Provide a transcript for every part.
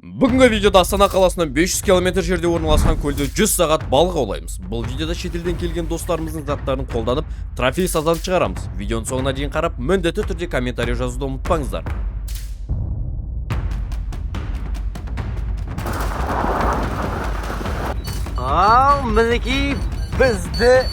Бүгінгі видеода Астана қаласынан 500 км жерде орналасқан көлде 100 сағат балық аулаймыз. Бұл видеода шетелден келген достарымыздың заттарын қолданып, трофей сазан шығарамыз. Видеоның соңына дейін қарап, міндетті түрде комментарий жазуды ұмытпаңыздар. Мінекей бізді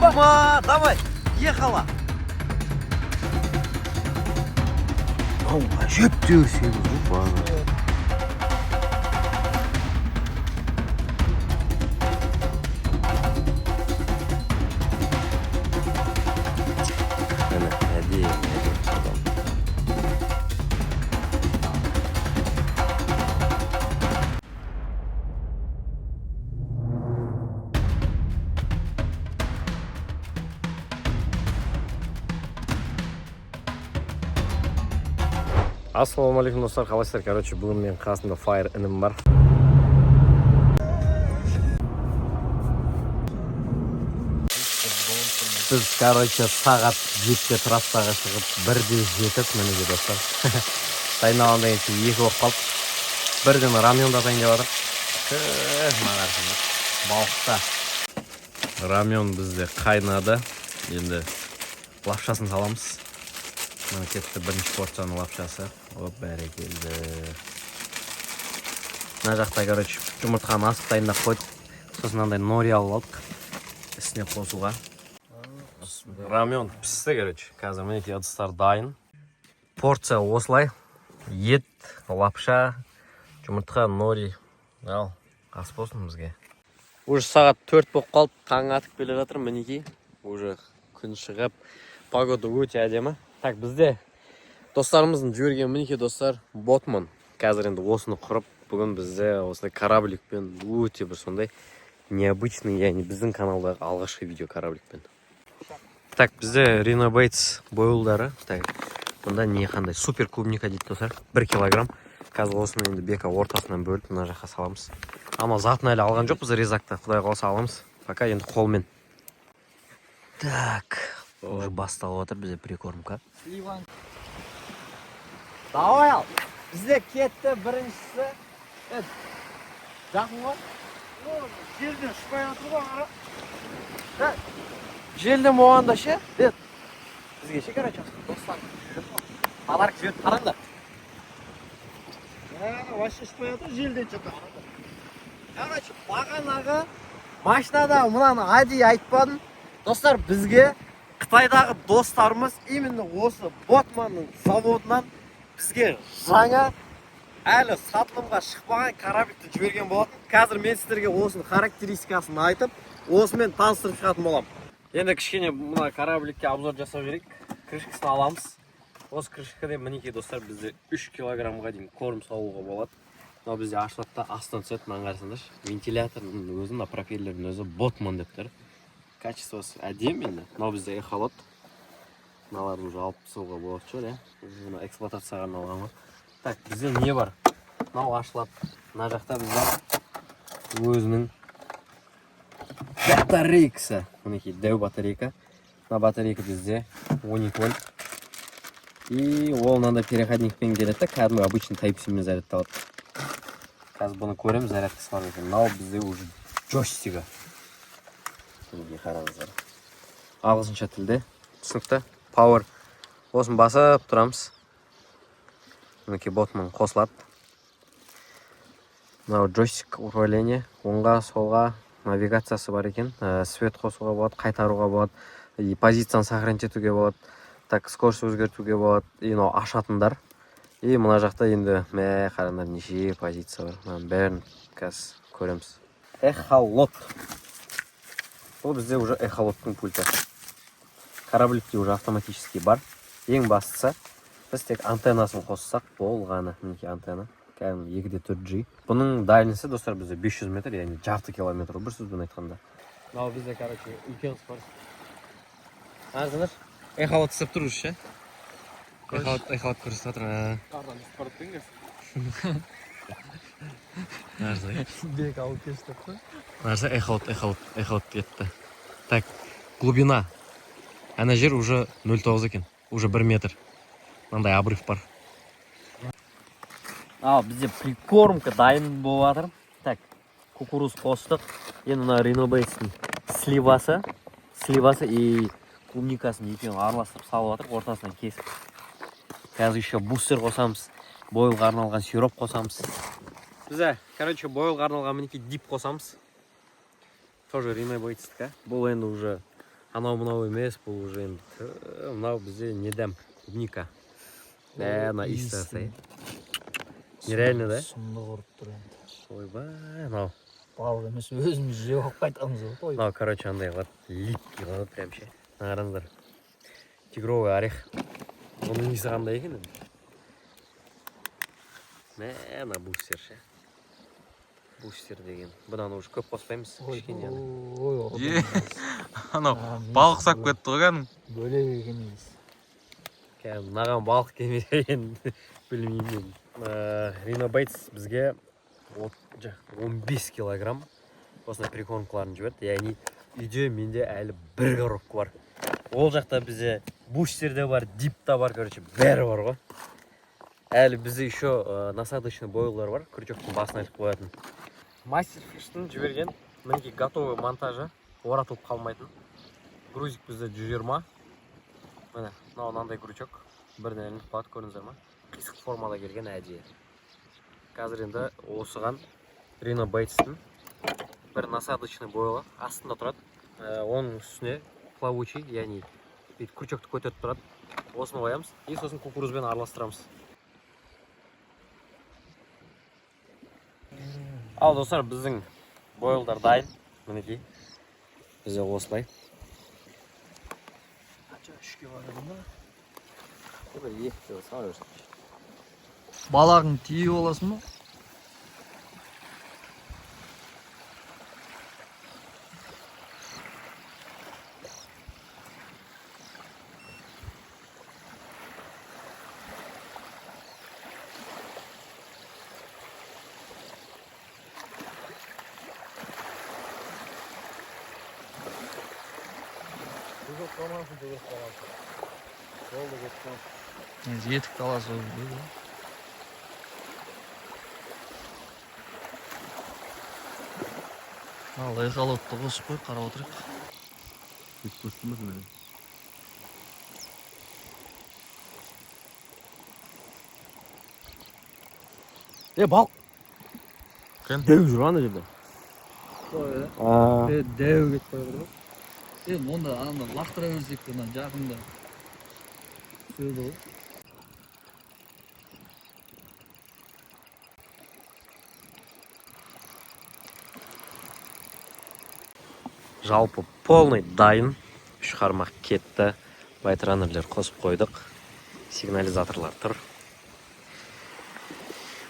Ема, давай, ехала. Ау, әжептеу сені бана. Ассалаумалейкум достар, қалайсыздар? Короче, бүгін мен қасымда Fire інім бар. Біз, короче, сағат 7-те трассаға шығып, 1-де жетіп, мінеге достар. Дайындалғанда кейін 2 болып қалып, бірден рамионда дайындап жатыр. Балықта. Рамион бізде қайнады. Енді лапшасын саламыз. Мына кетті бірінші порцияның лапшасы. Оп, бәрекелді. Мына жақта, короче, жұмыртқаны асып дайындап қойдық. Сосын мынандай нори алып алдық. Үстіне қосуға. Рамион пісті, короче. Қазір мінекей ыдыстар дайын. Порция осылай. Ет, лапша, жұмыртқа, нори. Ал, ас болсын бізге. Уже сағат 4 болып қалып, таң атып келе жатыр мінекей. Уже күн шығып, погода өте әдемі. Так, бізде достарымыздың жіберген мінекей достар Ботман. Қазір енді осыны құрып, бүгін бізде осындай корабликпен өте бір сондай необычный, яғни біздің каналдағы алғашқы видео корабликпен. Так, бізде Reno Baits бойлдары. Так, бұнда не қандай супер клубника дейді достар. 1 килограмм. Қазір осыны енді бека ортасынан бөліп, мына жаққа саламыз. Ама затын әлі алған жоқ біз резакта. Құдай қаласа аламыз. Пока енді қолмен. Так. Уже басталып отыр бізде прикормка. Иван. Давай ал. Бізде кетті біріншісі. Жақын ғой. Желден шықпай жатыр ғой ара. Желден болғанда ше. Бізге ше короче достар. Подарок жіберіп қараңдар. Вообще шықпай жатыр желден жатыр. Короче, бағанағы машинада мынаны әдейі айтпадым. Достар, бізге Қытайдағы достарымыз именно осы Ботманның заводынан бізге жаңа әлі сатылымға шықпаған корабликті жіберген болатын. Қазір мен сіздерге осының характеристикасын айтып, осымен таныстырып шығатын болам. Енді кішкене мына корабликке обзор жасап жіберейік. Крышкасын аламыз. Осы крышкада мінекей достар бізде 3 килограммға дейін корм салуға болады. Мынау бізде ашылады да астан түседі, мына қарасаңдаршы. Вентилятордың өзі, мына пропеллердің өзі Ботман деп тұр. Качествосы әдемі енді. Мынау бізде эхолот. Мыналарды уже алып пысуға болады шығар, иә. Эксплуатацияға арналған ғой. Так, бізде не бар? Мынау ашылады. Мына жақта бізде өзінің батарейкасы. Мінекей дәу батарейка. Мына батарейка бізде 12 вольт. И ол мынандай переходникпен келеді, кәдімгі обычный Type-C-мен зарядталады. Қазір бұны көреміз, зарядкасы бар екен. Мынау бізде уже джойстигі. Мінекей қараңыздар. Ағылшынша тілде. Түсінікті. Power. Осын басып тұрамыз. Мінекей Ботман қосылады. Мынау джойстик управление. Оңға, солға навигациясы бар екен. Свет қосуға болады, қайтаруға болады. И позицияны сохранить етуге болады. Так, скорость өзгертуге болады. И мынау ашатындар. И мына жақта енді қараңдар неше позиция бар. Бәрін қазір көреміз. Эхолот. Бұл бізде уже эхолоттың пульті. Корабликте уже автоматически бар. Ең бастысы, біз тек антеннасын қоссақ болғаны. Мінекей антенна. Кәдімгі 2.4G. Бұның дальнісі достар бізде 500 метр, яғни жарты километр. Бір сөзбен айтқанда. Мынау бізде, короче, үлкен спорт. Арзыңыз? Эхолот істеп тұру ше. Эхолот көрсетіп жатыр. Нәрсе? Бек алып кестік қой. Нәрсе эхолот кетті. Так, глубина. Ана жер уже 0,9 екен. Уже 1 метр. Мынандай обрыв бар. Бізде прикормка дайын болып жатыр. Так, кукуруз қостық. Енді мына Ринобейстің сливасы и клубникасын екеуін араластырып салып жатыр, ортасынан кесіп. Қазір еще бустер қосамыз, бойлға арналған сироп қосамыз. Бізде, бойлға арналған мінекей дип қосамыз. Тоже Ринобейстікі. Бұл енді уже анау-мынау емес, бұл уже енді мынау бізде недәм, клубника. Ана истасы. Нереально, да? Сұмдық ұрып тұр енді. Ойбай, мынау. Балық емес, өзіміз жеп алып қайтамыз ғой. Мынау, андай қылады, липкий қылады прям ше. Қараңыздар. Тигровый орех. Оның несі қандай екен енді? Ана бустер ше. Бустер деген. Бұдан уже көп қоспаймыз. Кішкене. Анау балық сап кетті ғой кәдімгі. Бөлек екен емес. Мынаған балық келмеген білмеймін. Ринобейтс бізге 15 килограмм осындай прикормкаларын жіберді. Яғни үйде менде әлі 1 коробка бар. Ол жақта бізде бустерде бар, дипта бар, бәрі бар ғой. Әлі бізде еще насадочный бойлар бар, крючоктың басына іліп қоятын. Мастер фиштің жіберген мінекей готовый монтажы, оратылып қалмайтын. Грузик бізде 120. Міне, мынандай крючок. Бірден ілініп қалады, көрдіңіздер ма? Қисық формада келген әдейі. Қазір енді осыған Ринобейтстің бір насадочный бойлы астында тұрады. Оның үстіне плавучий, яғни крючокты көтеріп тұрады. Осыны қоямыз и сосын кукурузбен араластырамыз. Ал достар, біздің бойлдар дайын. Мінекей. Бізде осылай. Балағың тиіп оласын ба? Етік таласы өз. Ал эхолотты қосып қой, қарап отырайық. Балық! Кен? Жүр ана жерде. Дәу кетіп қойыр ғой. Онда анда лақтыра берсек те жақында сөйледі ғой. Жалпы полный дайын. 3 қармақ кетті. Байтранерлер қосып қойдық. Сигнализаторлар тұр.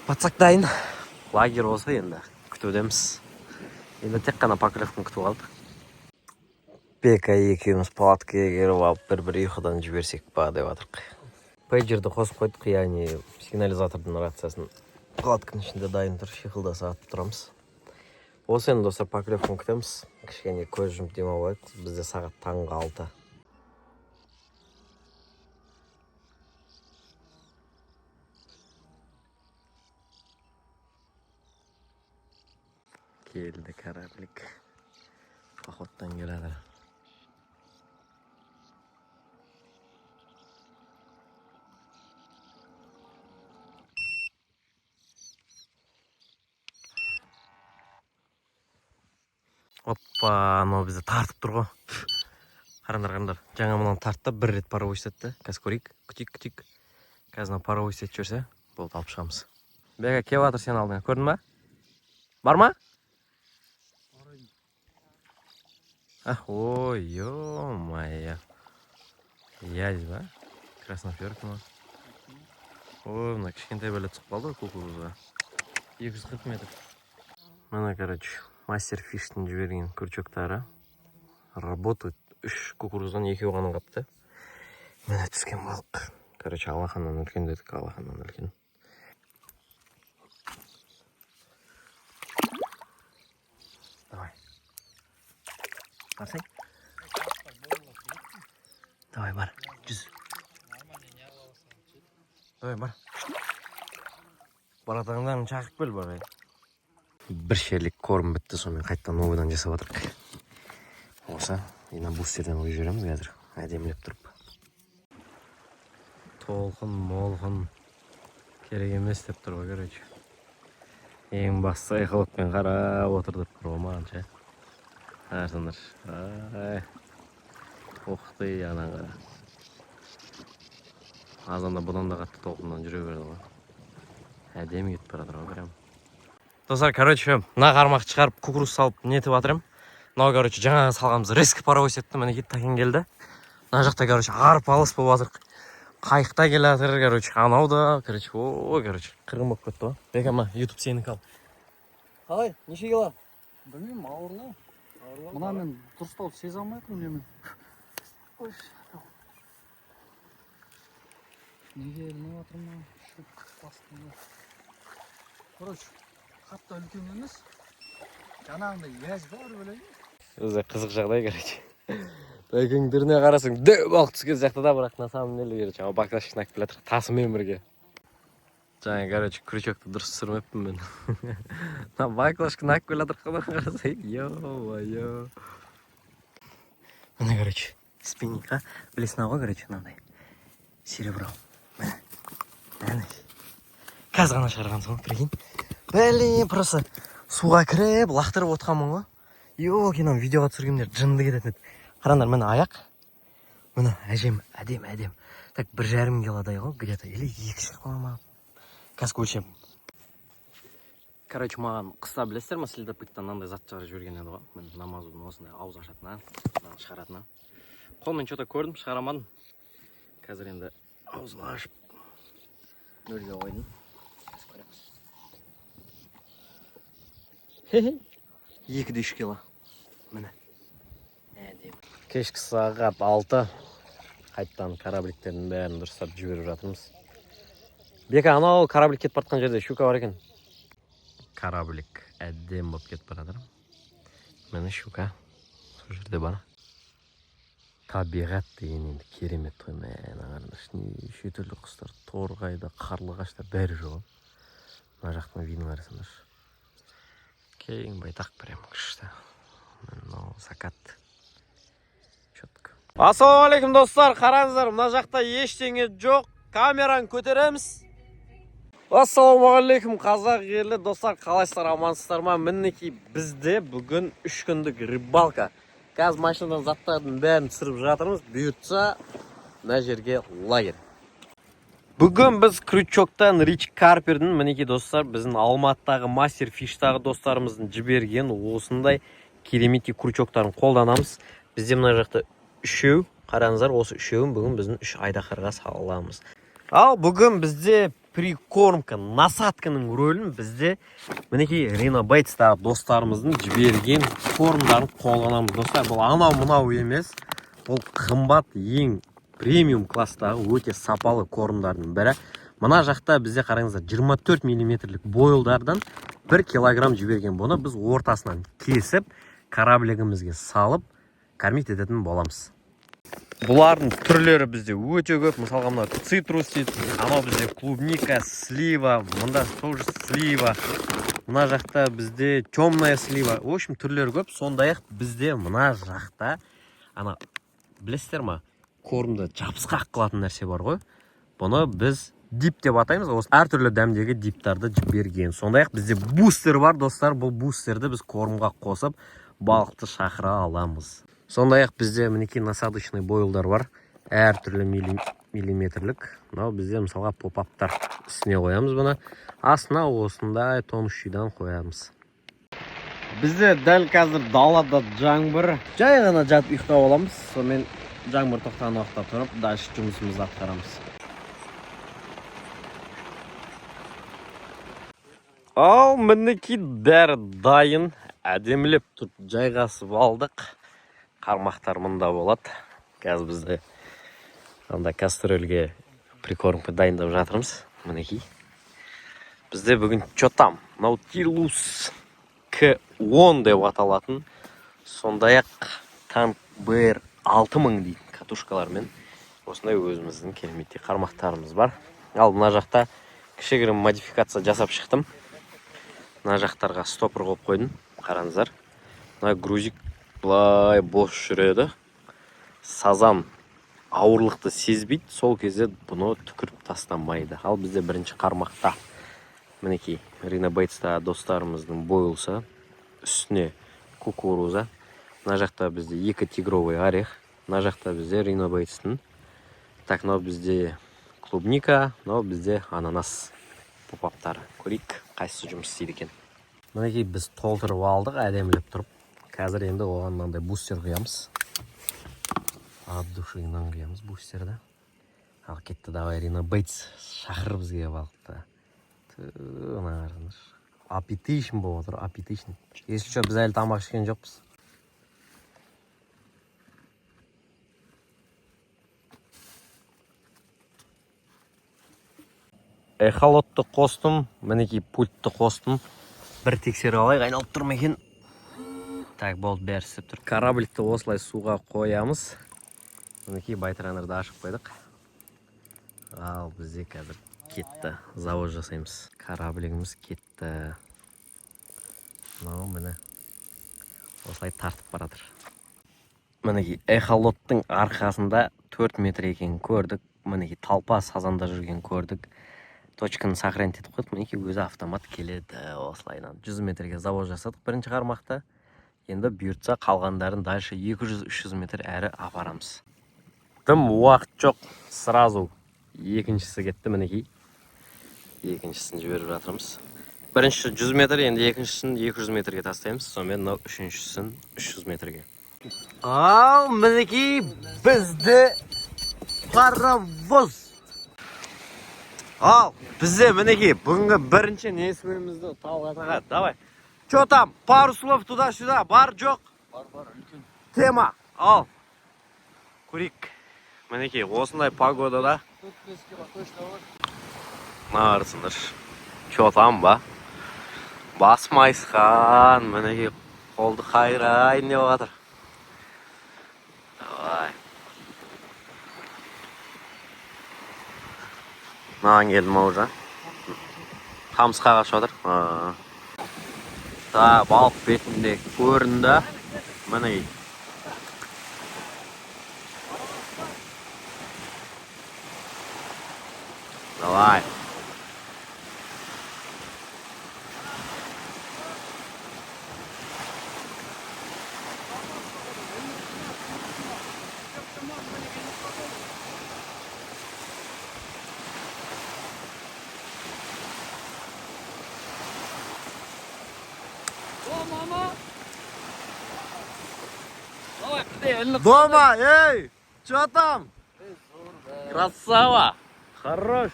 Батсақ дайын. Лагер осы енді. Күтудеміз. Енді тек қана поклевканы күтіп қалдық. Бека екеуміз палаткаға келіп алып бір ұйқыдан жіберсек па деп жатырық. Пейджерді қосып қойдық, яғни сигнализатордың рациясын палатканың ішінде дайын тұр, шиқылда сағатып тұрамыз. Осы енді достар поклевканы күтеміз. Кішкене көз жұмып демау болады. Бізде сағат таңғы 6. Келді кораблик. Походтан келеді. Оппа, анау бізді тартып тұр ғой. Қарандар. Жаңа мұнан тартты, бір рет паровой істетті. Қазір көрейік, күтейік. Қазір паровой істетіп жүрсе, болды алып шығамыз. Бека, кеп жатыр сен алдыңа, көрдің ба? Бар ма? Ой, ё-моё. Ядь, ба? Красноперка ма? Ой, мына кішкентай бәле түсіп қалды кукурузға. 240 метр. Мына, мастер фиштің жіберген крючоктары работают. 3 кукуруздан 2 ғана қапты. Міне түскен балық. Короче, алақаннан үлкен дедік, алақаннан үлкен. Давай. Барсай. Давай, бар. Жүз. Давай, бар. Баратаңдарын шақырып кел, бар. Бір шерлік корм бітті, сонымен қайттан ойдан жасап атырық. Осы, ена бустерден ой жүреміз қазір. Әдемілеп тұрып. Толқын, молқын керек емес деп тұр, короче. Ең басты айқылықпен қарап отырдық романша. Арсындар. Тоқты янан қара. Азанда бұдан да қатты толқыннан жүре берді ғой. Әдемі кетіп баратыр ғой прям. Достар, короче, мына қармақ шығарып кукуруз салып нетіп атырым. Мынау, короче, жаңа салғанымыз резкі паровоз етті. Міне такен келді. Мына жақта, короче, арып алыс болып атыр. Қайықта келатыр, короче, анау да, короче, короче, қырғын болып кетті ғой. Бекама, YouTube сенікі ал. Қалай, неше кило? Білмеймін, ауырлау. Мына мен дұрыстау сезе алмайтын немен. Неге ілмей отырмын? Шөп бастында. Короче, қатты үлкен емес. Жанағындай яз бар бөлейін. Өзі қызық жағдай, короче. Бәкең түріне қарасың, дөп балық түскен сияқты да, бірақ на самом деле, короче, баклашкин әкіп келатыр, тасымен бірге. Жаңа, короче, крючокты дұрыс түсірмеппін мен. Баклашкин әкіп келатыр, қарасың, йо-йо. Мына, короче, спинника, білесін ау, короче, мынандай. Серебро. Міне. Қазір ғана шығарған соң, прикинь. Блин, просто суға кіріп, лақтырып отқанмын ғой. Йо-кинам видеоға түсіргендер жынды кететін еді. Қараңдар, міне аяқ. Міне әжем, әдем. Так 1,5 килодай ғой, где-то. Или 2 шықпа ма. Қазір өлшем. Короче, маған қыста білесіздер ма, следопыттан мынандай зат шығарып жіберген еді ғой. Мен намазудың осындай ауыз ашатына, шығаратына. Қолмен что-то көрдім, шығарамадым. Қазір енді аузын ашып нөлге қойдым. Хе-хе. 2-3 кило. Міне. Кешкі сағат 6. Қайттан корабликтердің бәрін дұрыстап жіберіп жатырмыз. Бека, анау кораблик кетіп бартқан жерде щука бар екен. Кораблик әдем болып кетіп баратыр. Міне щука. Сол жерде бар. Табиғат деген енді керемет қой. Неше түрлі құстар, торғайда, қарлығашта бәрі жоқ. Мына жақтың видін қарасаңдар. Кейін байтақ прям күшті. Мынау закат. Четко. Ассалаумалейкум достар, қараңыздар, мына жақта ештеңе жоқ. Камераны көтереміз. Ассалаумалейкум қазақ елі достар, қалайсыздар, амансыздар ма? Мінекей бізде бүгін 3 күндік рыбалка. Қазір машинадан заттардың бәрін түсіріп жатырмыз. Бұйыртса, мына жерге лагерь. Бүгін біз крючоктан Rich Carper'дің, мінекей достар, біздің Алматыдағы мастер фиштағы достарымыздың жіберген осындай кереметті крючоктарын қолданамыз. Бізде мына жақта 3, қараңыздар, осы 3-ін бүгін біздің 3 айдақарға саламыз. Ал бүгін бізде прикормка, насадканың рөлін бізде мінекей Ренобайтстағы достарымыздың жіберген кормдарын қолданамыз. Достар, бұл анау-мынау емес, бұл қымбат, ең премиум класстағы өте сапалы кормдардың бірі. Мына жақта бізде қараңыздар 24 мм бойлдардан 1 килограмм жіберген. Бұны біз ортасынан кесіп, кораблигімізге салып, кормить ететін боламыз. Бұлардың түрлері бізде өте көп. Мысалға мына цитрус дейді, анау бізде клубника, слива, мында тоже слива. Мына жақта бізде темная слива. В общем, түрлері көп. Сондай-ақ бізде мына жақта, білесіздер ма? Кормды жабысқақ қылатын нәрсе бар ғой. Бұны біз дип деп атаймыз. Осы әртүрлі дәмдегі диптарды жіберген. Сондай-ақ бізде бустер бар, достар. Бұл бустерді біз кормға қосып, балықты шақыра аламыз. Сондай-ақ бізде мінекей насадочный бойлдар бар. Әртүрлі миллиметрлік. Мынау бізде мысалға поп-аптар үстіне қоямыз бұны. Астына осындай тонущидан қоямыз. Бізде дәл қазір далада жаңбыр. Жай ғана жатып ұйықтап аламыз. Сонымен жаңбыр тоқтаған уақытта тұрып, дальше жұмысымызды атқарамыз. Ал мінекей бәрі дайын, әдемілеп тұрып жайғасып алдық. Қармақтар мұнда болады. Қазір бізде Анда кастрөлге прикормка дайындап жатырмыз. Мінекей. Бізде бүгін чотам Nautilus K10 деп аталатын, сондай-ақ танк BR 6000 дейтін катушкалармен осындай өзіміздің кереметтей қармақтарымыз бар. Ал мына жақта кішігірім модификация жасап шықтым. Мына жақтарға стопор қойып қойдым. Қараңыздар. Мына грузик былай бос жүреді. Сазан ауырлықты сезбейді, сол кезде бұны түкіріп тастамайды. Ал бізде бірінші қармақта мінекей Ринобейтста достарымыздың бойылса, үстіне кукуруза. Мына жақта бізде 2 тигровый орех. Мына жақта бізде Ринобейтстың. Так, мынау бізде клубника, мынау бізде ананас попаптары. Көрейік, қайсысы жұмыс істейді екен. Мінекей біз толтырып алдық, әдемілеп тұрып. Қазір енді оған мынандай бустер құямыз. От душығынан құямыз бустерді. Ал кетті, давай Ринобейтс шақыр бізге балықты. Аппетишн болып отыр, аппетишн. Если что, біз әлі тамақ ішкен жоқпыз. Эхолотты қостым, мінекей пультті қостым. Бір тексеріп алайық, айналып тұрмы екен. Так, болды, бәрі істеп тұр. Корабликті осылай суға қоямыз. Мінекей байтранерді ашып қойдық. Ал бізде қазір кетті, завод жасаймыз. Кораблигіміз кетті. Мынау міне осылай тартып баратыр. Мінекей эхолоттың арқасында 4 метр екенін көрдік. Мінекей талпа сазанда жүрген көрдік. Точканы сохранить етіп қойдық. Мінекей өзі автомат келеді осылайдан. 100 метрге завод жасадық бірінші қармақта. Енді бұйыртса қалғандарын дальше 200-300 метр әрі апарамыз. Тым уақыт жоқ, сразу екіншісі кетті мінекей. Екіншісін жіберіп жатырмыз. Бірінші 100 метр, енді екіншісін 200 метрге тастаймыз. Сонымен мынау үшіншісін 300 метрге. Ал мінекей бізде паровоз. Ал бізде мінекей бүгінгі бірінші несібімізді талғатаға. Давай. Чё там? Пару слов туда-сюда. Бар жоқ? Бар, үлкен. Тема. Ал. Көрейік. Мінекей осындай погодада. 4-5 кило точно бар. Нарсыңдар. Чё там ба? Бас майысқан. Мінекей қолды қайрайын деп жатыр. Давай. Маған келдім ау жа. Қамысқа қашып жатыр. Да, балық бетінде көрінді. Мінекей. Давай. Дома, эй! Чё там? Красава! Хорош!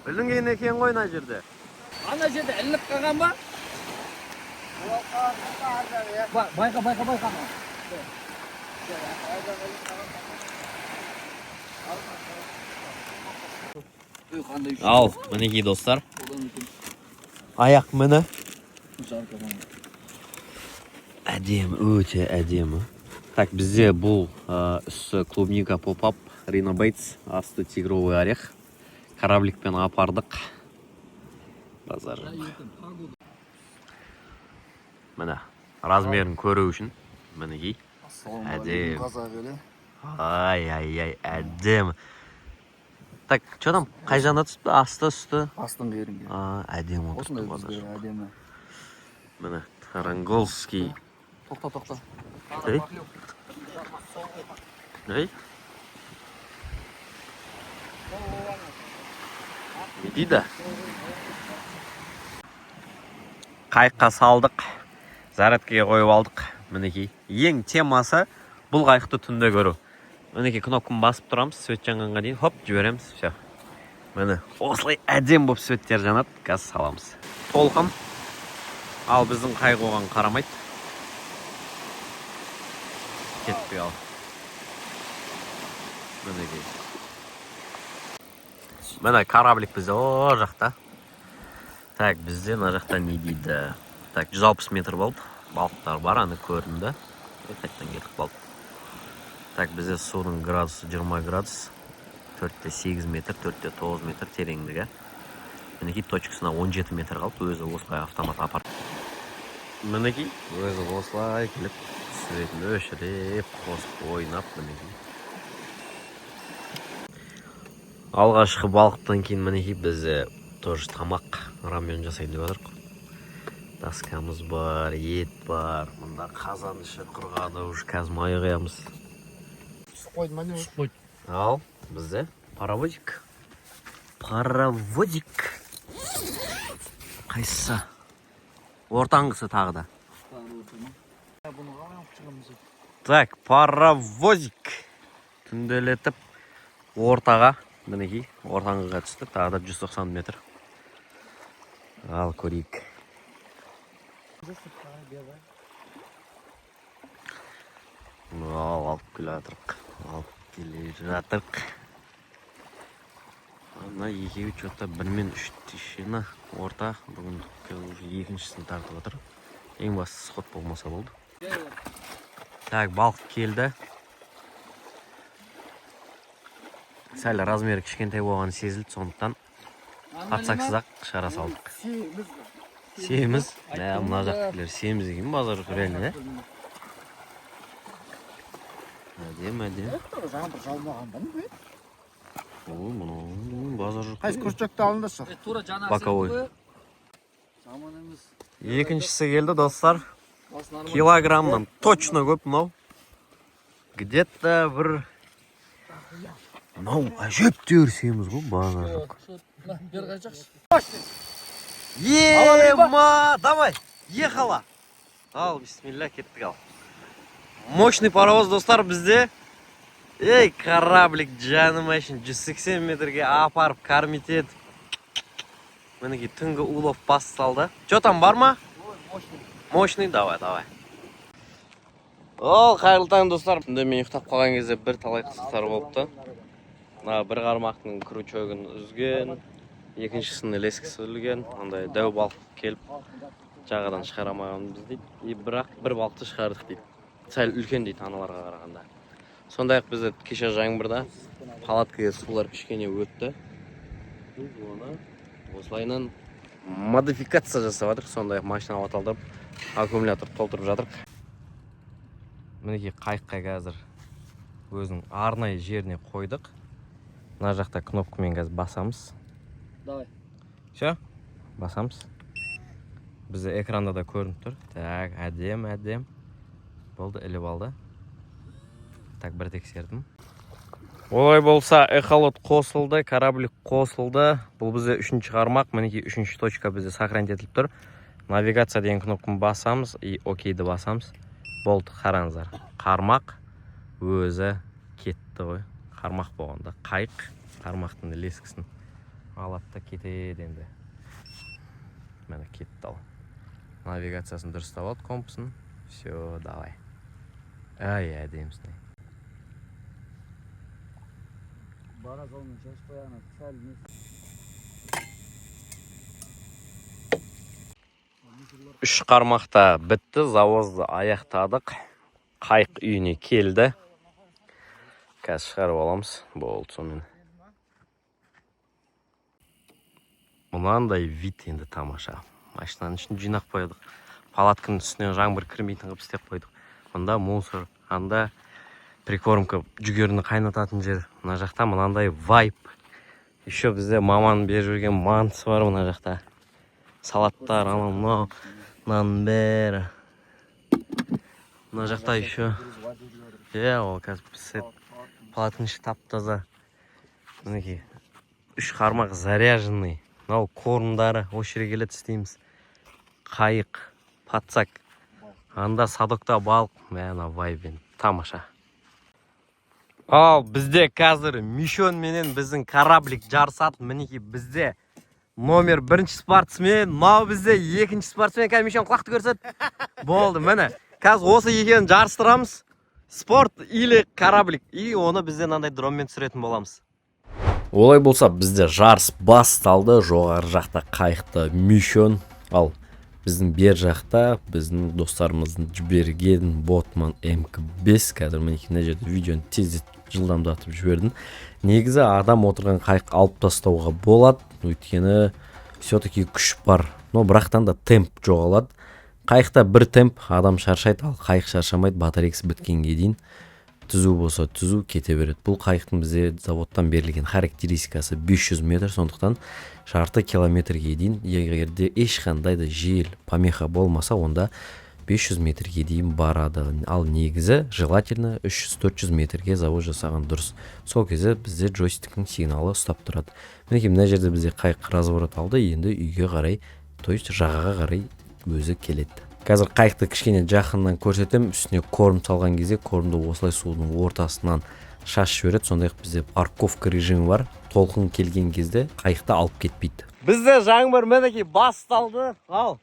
Білінген екен ғой мына жерде. Ана жерде ілініп қалған ба? Байқа. Ал, мінекей достар. Аяқ міні. Әдемі, өте әдемі. Так, бізде бұл үсті клубника поп-ап, Ринобейтс, асты тигровый орех. Корабликпен апардық. Базар. Міне, размерін көру үшін. Мінекей. Әдем. Ай, әдем. Так, что там? Қай жағына түсіпті? Асты, үсті? Астың қиырынге. Әдем ол Осындай базар. бізде әдемі. Міне, Таранголский. Тоқта. Эй? Эй? Не дейді? Қайыққа салдық. Зарядкеге қойып алдық. Мінекей. Ең темасы бұл қайықты түнде көру. Мінекей кнопканы басып тұрамыз, свет жанғанға дейін, хоп, жібереміз. Все. Міне, осылай әдем болып светтер жанады, газ саламыз. Толқын. Ал біздің қайық оған қарамайды. Кетпей ал. Міне кораблик бізде о жақта. Так, бізде мына жақта не дейді. Так, 160 метр болды. Балықтар бар, аны көрінді. Қайттан келдік балып. Так, бізде судың градусы 20 градус. 4-те 8 метр, 4-те 9 метр тереңдігі. Мінекей точкасына 17 метр қалып, өзі осылай автомат апарып. Мінекей өзі осылай келіп, суретін өшіреп, қосып ойнап мінекей. Алғашқы балықтан кейін мінекей біз тоже тамақ рамен жасайды деп жатырмық. Доскамыз бар, ет бар, мұнда қазан іші құрғады, уже қазір май құямыз. Ал бізде паровозик. Паровозик. Қайсысы? Ортаңғысы тағы да. Так, паровозик. Түнделетіп ортаға, мінекей, ортаңғыға түстік, тағы да 190 метр. Ал көрейік. Алып келе жатырық. Ана екеуі чөтті 1 мен 3 тишені орта. Бүгін уже екіншісін тартып отыр. Ең бастысы сход болмаса болды. Так, балық келді. Сәл размері кішкентай болған сезілді, сондықтан қатсақсыз-ақ шығара салдық. Семіз? Мына жақтылар семіз екен, базар жоқ реально, Әдем. Мұның базар жоқ. Қайсы күршекті алынды шық? Боковой. Екіншісі келді, достар. Килограммнан точно көп мынау. Где-то бір... Мынау әжептеуір семіз ғой, базар жоқ. Ема, давай, ехала. Ал, бисмилля, кеттік ал. Мощный паровоз, достар, бізде. Ей, кораблик жаным әшін 180 метрге апарып кормитет. Мінеке түнгі улов басталды. Чё там бар ма? Мощный, давай. Ол, қайырлы таң, достар. Түнде мен ұйықтап қалған кезде бір талай қызықтар болыпты. Бір қармақтың крючогын үзген, екіншісінің лескісі үлген, андай дәу балық келіп жағадан шығарамағанбыз дейді. Бірақ бір балықты шығардық дейді. Сәл үлкен дейді аналарға қарағанда. Сондай-ақ бізде кеше жаңбырда палаткаға сулар кішкене өтті. Осылайынан модификация жасап жатырық. Сондай-ақ машина аталдырып, аккумулятор толтырып жатырық. Мінекей қайыққа қазір өзінің арнайы жеріне қойдық. Мына жақта кнопкамен қазір басамыз. Давай. Все, басамыз. Бізде экранда да көрініп тұр. Так, әдем. Болды, іліп алды. Так, бір тексердім. Олай болса, эхолот қосылды, кораблик қосылды. Бұл бізде 3-ші қармақ, мінекей 3-ші точка бізде сохранить етіліп тұр. Навигация деген кнопканы басамыз и окейді басамыз. Болды, қараңыздар. Қармақ өзі кетті ғой. Қармақ болғанда қайық қармақтың лескісін алады да кетеді енді. Мәне кетті ал. Навигациясын дұрыстап алды компасын. Все, давай. Ай, әдемсіне. Үш қармақта бітті, завозды аяқтадық. Қайық үйіне келді. Қазір шығарып аламыз. Болды сонымен. Мұнандай вид енді тамаша. Машинаның ішін жинақ қойдық. Палатканың үстіне жаңбыр кірмейтін қып істеп қойдық. Мұнда мусор, анда прикормка жүгеріні қайнататын жер. Мына жақта мынандай вайп. Еще бізде маманың беріп жүрген мантысы бар мына жақта. Салаттар, мынау, мынаның бәрі. Мына жақта еще. Ол қазір пісет. Палатканың іші тап-таза. Мінекей 3 қармақ заряженный. Мынау кормдары очередь келеді істейміз. Қайық, патсак. Анда садокта балық. Мәна вайбен. Тамаша. Ал бізде қазір мишон менен біздің кораблик жарысады. Мінекей бізде номер 1-ші спортсмен. Мынау бізде 2-ші спортсмен. Мишон құлақты көрсет. Болды, міне. Қазір осы екеуін жарыстырамыз. Спорт или кораблик. И оны бізде мынандай дронмен түсіретін боламыз. Олай болса бізде жарыс басталды. Жоғары жақта қайықта Мишон, ал біздің бер жақта біздің достарымыздың жіберген Ботман МК5. Қазір мінекей мына жерде видеоны тездетіп жылдамдатып жібердім. Негізі адам отырған қайық алып тастауға болады, өйткені все-таки күш бар. Но бірақтан да темп жоғалады. Қайықта бір темп, адам шаршайды, ал қайық шаршамайды, батарейкасы біткенге дейін. Түзу болса түзу кете береді. Бұл қайықтың бізде заводтан берілген характеристикасы 500 метр, сондықтан жарты километрге дейін, егерде ешқандай да жел, помеха болмаса, онда 500 метрге дейін барады. Ал негізі желательно 300-400 метрге завод жасаған дұрыс. Сол кезде бізде джойстиктің сигналы ұстап тұрады. Мінекей мына жерде бізде қайық разворот алды, енді үйге қарай, то есть жағаға қарай өзі келеді. Қазір қайықты кішкене жақыннан көрсетем. Үстіне корм салған кезде кормды осылай судың ортасынан шашып жібереді. Сондай бізде парковка режимі бар. Толқын келген кезде қайықты алып кетпейді. Бізде жаңбыр мінекей басталды. Ал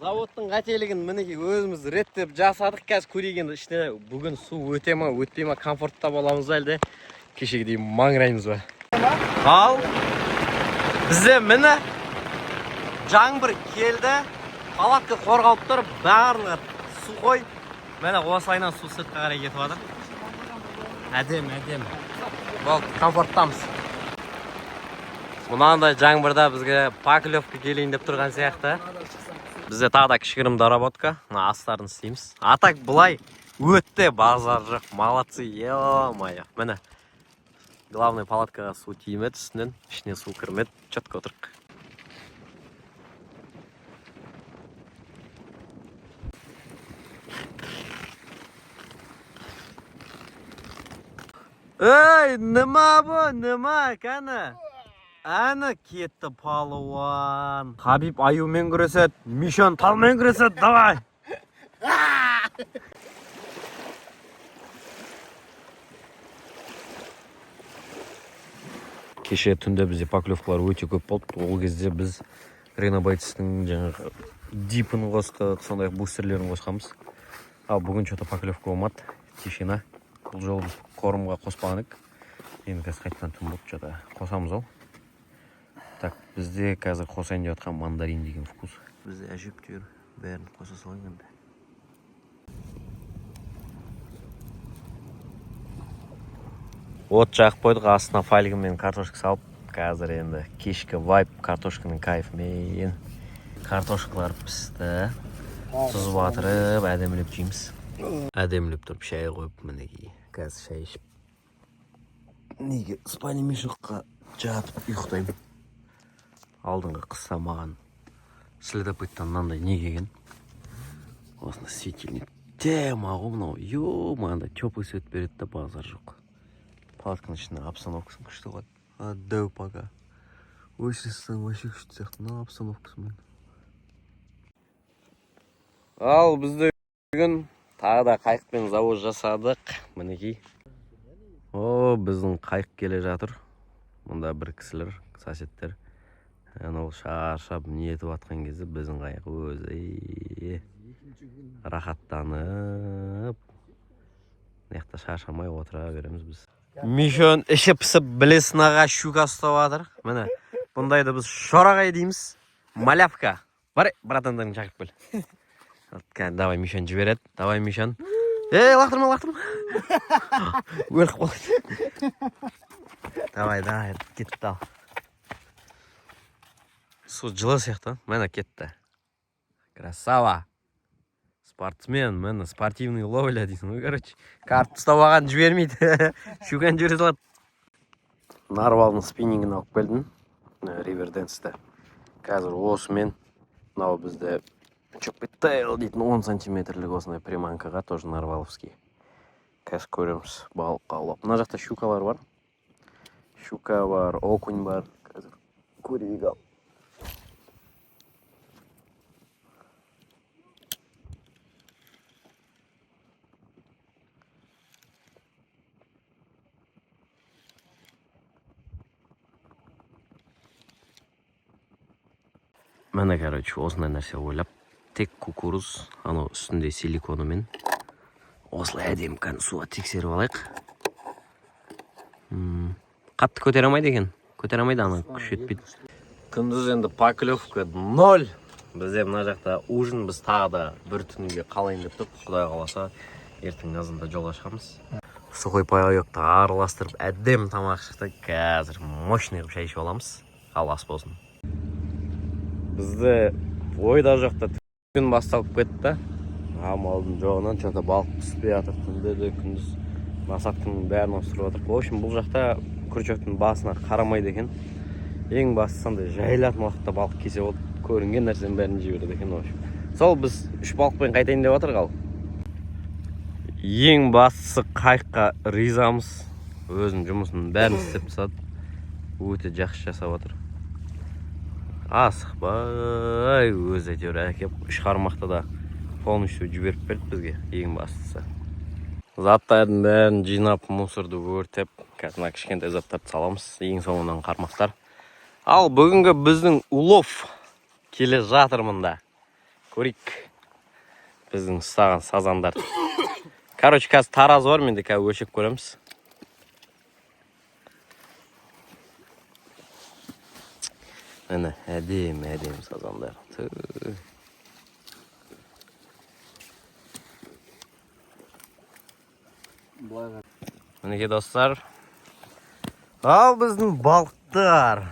заводтың қателігін мінекей өзіміз реттеп жасадық. Қазір көрейік енді ішіне бүгін су өте ма, өтпей ма, комфортта боламыз ба әлде кешегідей маңыраймыз ба. Ал бізде міне жаңбыр келді. Палатка қорғалып тұр, барлығы сухой. Мені осылайынан су сыртқа қарай кетіп жатыр. Әдем. Бұл комфорттамыз. Мұнандай жаңбырда бізге поклевка келейін деп тұрған сияқты. Бізде тағы да кішігірім доработка. Астарын істейміз. Атак бұлай өтті, базар жоқ. Молодцы, е-мое. Міне. Главный палаткаға су тиемеді үстінен, ішіне су кірмеді. Четко отырық. Эй, нема bu, нема, кәні? Әні кетті палуан. Хабиб аюмен күреседі, Мишон талмен күреседі, давай! Кеше түнде бізде поклевкалар өте көп болды. Ол кезде біз Ренобайтстың жаңағы дипін қостық, сондай бустерлерін қосқанбыз. Ал бүгін что-то поклевка болмады, тишина. Бұл жолы біз кормға қоспағанық. Енді қазір қайтадан түн болды, что-то қосамыз ол. Так, бізде қазір қосайын деп жатқан мандарин деген вкус. Бізде әжептәуір бәрін қоса салайын енді. От жағып қойдық, астына файлігімен картошка салып, қазір енді кешкі вайп картошканың кайфымен. Картошкалар пісті. Тұз батырып, әдемілеп жейміз. Әдемілеп тұрып шай қойып, мінекей. Қазір шай ішіп. Неге спальный мешокқа жатып ұйықтаймын. Алдыңғы қыста маған следопыттан мынандай не келген. Осында светильник. Тема ғой мынау. Маңда теплый свет береді да базар жоқ. Палатканың ішінде обстановкасын күшті қойды. Дәу пока. Ойшыстың вообще күшті сияқты. Мына обстановкасымен. Ал бізде бүгін тағы да қайықпен завод жасадық. Мінекей. Біздің қайық келе жатыр. Мұнда бір кісілер, соседтер. Ол шаршап не етіп атқан кезде біздің қайық өзі рахаттанып. Неқта шаршамай отыра береміз біз. Мишон іші пісіп білесін аға щука ұстап жатыр. Міне, бұндайды біз шорағай дейміз. Малявка. Бар, братандарың шақып кел. Давай Мишон жібереді. Давай Мишон. Лақтырма. Өліп қалады. Давай, кетті ал. Су жылы сияқты, мәні кетті. Красава. Спортсмен, мәні спортивный ловля дейсің. Короче, карт ұстауаған жібермейді. Щукан жүре салады. Нарвалдың спиннингін алып келдім. Риверденсті. Қазір осымен, мынау бізде Чоппетейл дейтін 10 сантиметрлік осындай приманкаға, тоже нарваловский. Қазір көреміз балыққа аулап. Мына жақта щукалар бар. Щука бар, окунь бар. Қазір көрейік ал. Мәні, короче, осындай нәрсе ойлап, тек кукуруз, анау үстінде силиконымен осылай әдемі кән суға тексеріп алайық. Қатты көтере алмайды екен. Көтере алмайды, ана күш етпейді. Күндіз енді поклевка 0. Бізде мына жақта ужин, біз тағы да бір түнге қалайын деп тұр. Құдай қаласа, ертең азында жолға шығамыз. Сухой паёкты араластырып, әдем тамақ шықты. Қазір мощный қып шай ішіп аламыз. Алас болсын. Бізде ойда жоқта күн басталып кетті. Амалдың жоғынан что-то балық піспей жатыр. Түнде де күндіз насақтың бәрін ауыстырып жатыр. В общем, бұл жақта күрчектің басына қарамайды екен. Ең бастысы сондай жайылатын уақытта балық кесе болды. Көрінген нәрсенің бәрін жей береді екен. Сол біз 3 балықпен қайтайын деп жатыр қал. Ең бастысы қайыққа ризамыз. Өзінің жұмысын бәрін істеп тастады. Өте жақсы жасап отыр. Асықпай өзі әйтеуір әкеп 3 қармақты да полностью жіберіп берді бізге. Ең бастысы. Заттардың бәрін жинап, мусорды өртеп, қазір кішкентай заттарды саламыз. Ең соңынан қармақтар. Ал бүгінгі біздің улов келе жатыр мұнда. Көрейік. Біздің ұстаған сазандар. Короче, қазір таразы бар, менде қазір өлшеп көреміз. Міне, әдем сазандар. Мінеке достар. Ал біздің балықтар.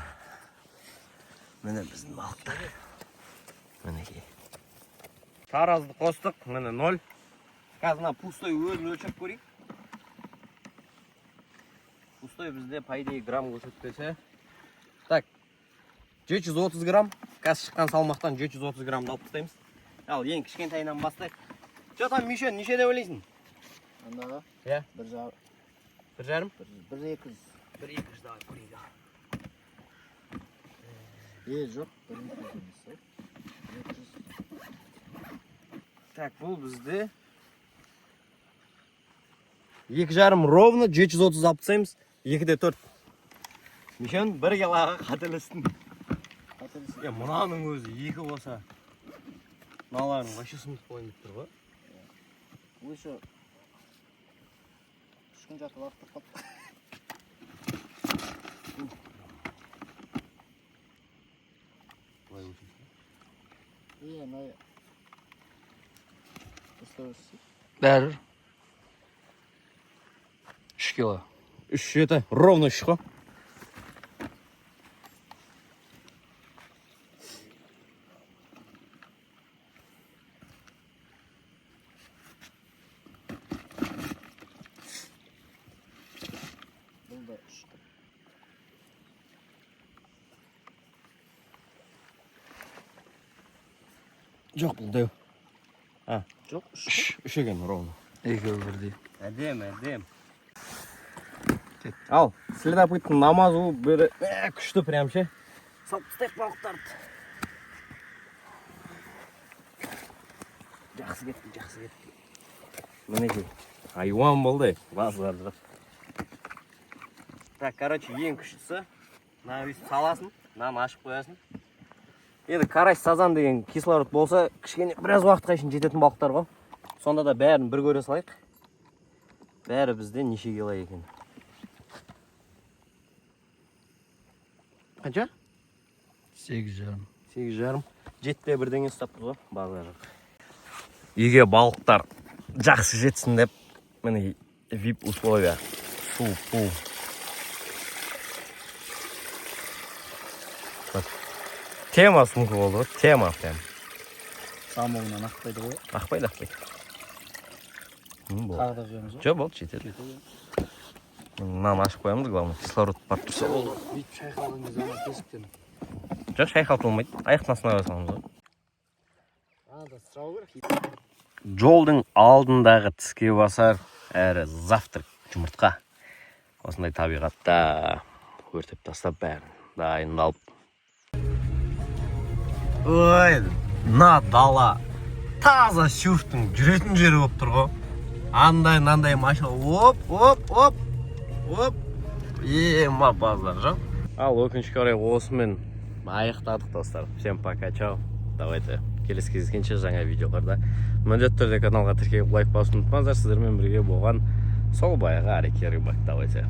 Міне біздің балықтар. Мінеке. Таразды қостық, міне 0. Қазір пустой өзін өлшеп көрейік. Пустой бізде по идее грамм көрсетпесе. Так, 730 грамм. Қазір шыққан салмақтан 730 граммды алып тастаймыз. Ал ең кішкентайынан бастайық. Что там, Мишен, неше деп ойлайсың? Андағы? Иә. 1,5. 1,5? 1,200. 1,200 давай көрейік. Жоқ, 1,200. Так, бұл бізде 2,5 ровно 730 алып тастаймыз. 2-де 4. Мишен 1 килоға қателестің. Мұнаның өзі 2 болса. Мыналарын вообще сұмдық болайын деп тұр ғой. Өші 3 күн жатып артық қалды. Мына Бәрі 3 кило. 3 жеті, ровно 3 қой. Бұл да 3. Жоқ, бұл деу. Жоқ, 3 екен ровно. Екеуі бірдей. Әдем. Ал, следопыттың намазы бірі күшті прям ше. Салып тастайық балықтарды. Жақсы кетті. Мінекей, айуан болды. Басылар жоқ. Так, короче, ең күштісі. Мына өйстіп саласын, мынаны ашып қоясын. Енді карась, сазан деген кислород болса, кішкене біраз уақытқа үшін жететін балықтар ғой. Сонда да бәрін бір көре салайық. Бәрі бізде неше кило екен. Қанша? 8,5. 8,5. 7-те бірдеңе ұстаппыз ғой, базар жоқ. Үйге балықтар жақсы жетсін деп, міне VIP условия. Су, пу. Тема сумка болды, тема прям. Самолынан ақпайды ғой. Ақпайды. Қағдақ жеміз ғой. Жоқ, болды, жетеді. Мынаны ашып қоямыз, главное, кислород барып тұрса болды. Бүйтіп шайқалған кезде ана тесіктен. Жоқ, шайқалтып болмайды. Аяқтың астына қоя саламыз ғой. Да сұрау керек. Жолдың алдындағы тіске басар әрі завтрак жұмыртқа. Осындай табиғатта өртеп тастап бәрін дайындалып. Ой, на дала. Таза сюрфтың жүретін жері болып тұр ғой. Андай машина. Оп. Ема базар жоқ. Ал өкінішке орай осымен аяқтадық достар. Всем пока, чао. Давайте келесі кездескенше жаңа видеоларда міндетті түрде каналға тіркеліп лайк басуды ұмытпаңыздар. Сіздермен бірге болған сол баяғы Ареке Рыбак. Давайте.